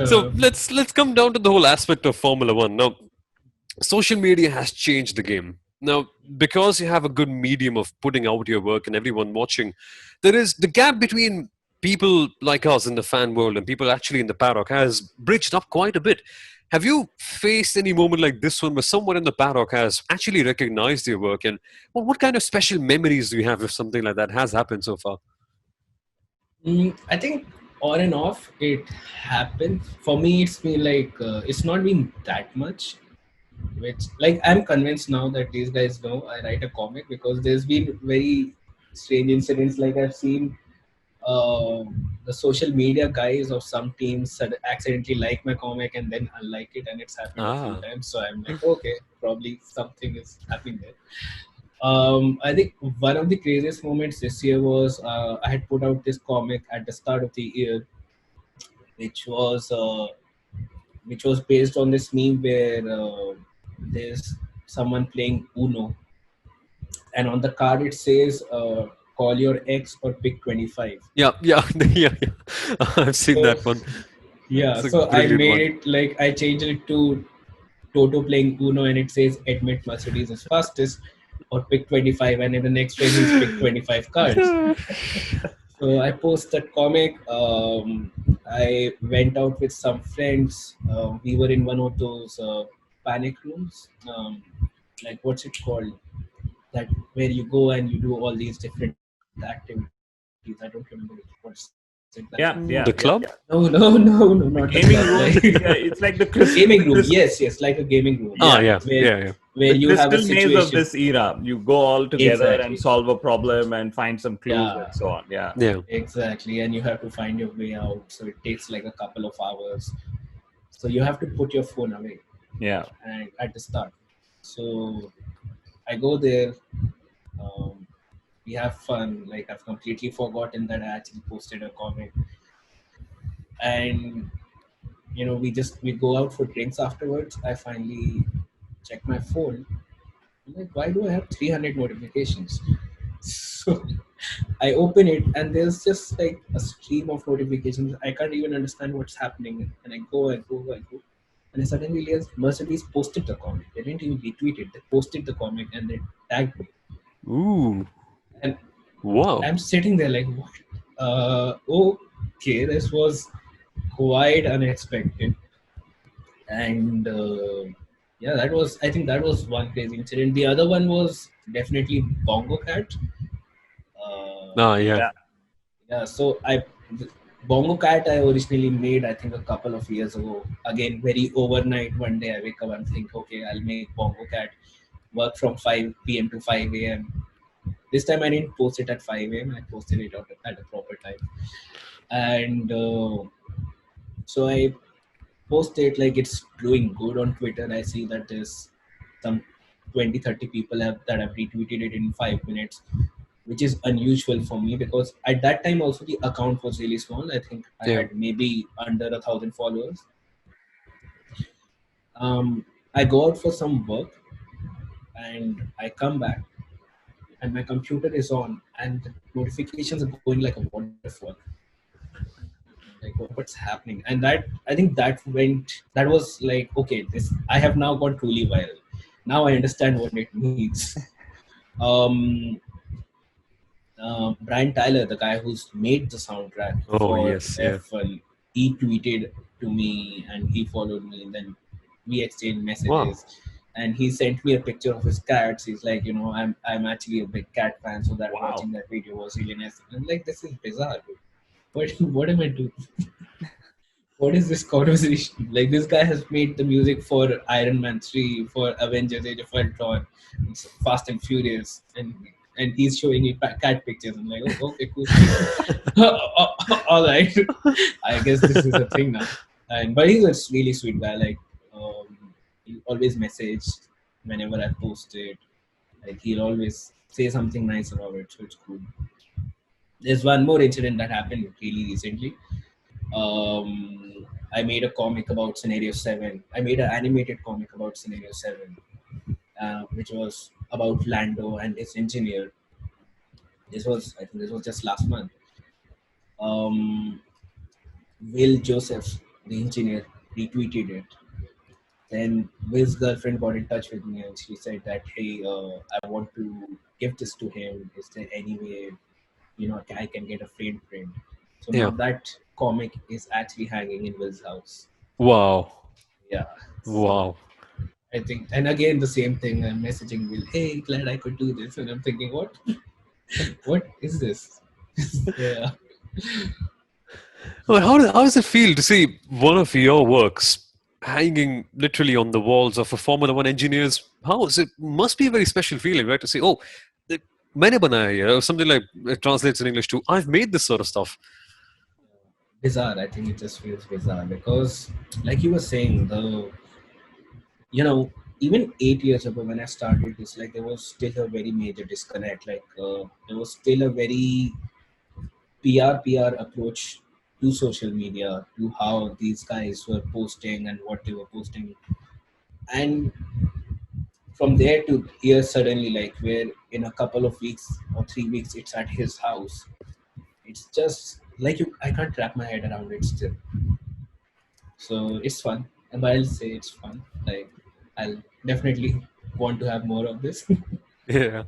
So let's come down to the whole aspect of Formula One. Now, social media has changed the game. Now, because you have a good medium of putting out your work and everyone watching, there is the gap between people like us in the fan world and people actually in the paddock has bridged up quite a bit. Have you faced any moment like this one where someone in the paddock has actually recognized your work? And what kind of special memories do you have if something like that has happened so far? I think on and off it happened. For me, it's been like it's not been that much. Which like I'm convinced now that these guys know I write a comic because there's been very strange incidents. Like I've seen the social media guys of some teams had accidentally like my comic and then unlike it, and it's happened a few Ah, times. So I'm like, okay, probably something is happening there. I think one of the craziest moments this year was I had put out this comic at the start of the year, which was uh, which was based on this meme where there's someone playing Uno, and on the card it says, "Call your ex or pick 25." yeah, yeah, yeah, yeah. I've seen So that one. yeah, It's a so I brilliant made one. it like I changed it to Toto playing Uno, and it says, "Admit Mercedes is fastest," or pick 25, and in the next phrase is pick 25 cards. So I post that comic. I went out with some friends. We were in one of those panic rooms. Like what's it called? That where you go and you do all these different activities. I don't remember what's it. Yeah, The yeah, yeah. club? No, The not the gaming club. room. Like Yeah, it's like gaming the room. Yes, yes, like a gaming room. Ah, yeah, yeah, Where yeah, yeah. where the you have a crystal maze of situation. this era. You go all together and Exactly. solve a problem and find some clues Yeah. and so on. Yeah, Yeah. Exactly, and you have to find your way out. So it takes like a couple of hours. So you have to put your phone away yeah. and at the start. So I go there. Um, we have fun. Like I've completely forgotten that I actually posted a comic, and we go out for drinks afterwards. I finally check my phone. I'm like, why do I have 300 notifications? So I open it and there's just like a stream of notifications. I can't even understand what's happening. And I go. And I suddenly realized Mercedes posted the comic. They didn't even retweet it. They posted the comic and they tagged me. Ooh, And wow. I'm sitting there like, what? Okay, this was quite unexpected. And yeah, I think that was one crazy incident. The other one was definitely Bongo Cat. Ah, yeah. Uh, Yeah, so Bongo Cat I originally made I think a couple of years ago. Again, very overnight. One day I wake up and think, okay, I'll make Bongo Cat. Work from 5 p.m. to 5 a.m. This time I didn't post it at 5 a.m. I posted it at a proper time, and so I post it like it's doing good on Twitter. I see that there's some 20, 30 people that have retweeted it in 5 minutes, which is unusual for me because at that time also the account was really small. I think I Yeah. had maybe under 1,000 followers. I go out for some work and I come back and my computer is on and the notifications are going like a waterfall. Like what's happening? And that I think that was like, okay, this I have now gone truly viral. Now I understand what it means. Um, Brian Tyler, the guy who's made the soundtrack Oh, for yes, yeah. F1, he tweeted to me and he followed me. And then we exchanged Wow. messages, and he sent me a picture of his cats. He's like, I'm actually a big cat fan, so that Wow. watching that video was really nice. And I'm like, this is bizarre. Dude. What am I doing? What is this conversation? Like this guy has made the music for Iron Man 3, for Avengers Age of Ultron, Fast and Furious, and he's showing me cat pictures. I'm like, oh, okay, cool. All right. I guess this is a thing now. And but he's a really sweet guy. Like he always message whenever I post it. Like he'll always say something nice about it, so it's cool. There's one more incident that happened really recently. I made a comic about Scenario 7. I made an animated comic about Scenario 7, which was about Lando and his engineer. I think this was just last month. Um, Will Joseph the engineer retweeted it. Then Will's girlfriend got in touch with me and she said that, hey, I want to give this to him. Is there any way, I can get a framed print? So now Yeah. that comic is actually hanging in Will's house. Wow. Yeah. So Wow. I think, and again, the same thing. I'm messaging Will, hey, glad I could do this. And I'm thinking, what? What is this? Yeah. Well, how does it feel to see one of your works hanging literally on the walls of a Formula One engineer's house? It must be a very special feeling, right? To say, oh, it- मैंने बनाया है, or something like it translates in English to, I've made this sort of stuff. Bizarre. I think it just feels bizarre because, like you were saying, even 8 years ago when I started this, like there was still a very major disconnect. Like there was still a very PR approach to social media, to how these guys were posting and what they were posting. And from there to here, suddenly, like where in a couple of weeks or 3 weeks, it's at his house. It's just like I can't wrap my head around it still. So it's fun. And I'll say it's fun. Like I'll definitely want to have more of this. Yeah.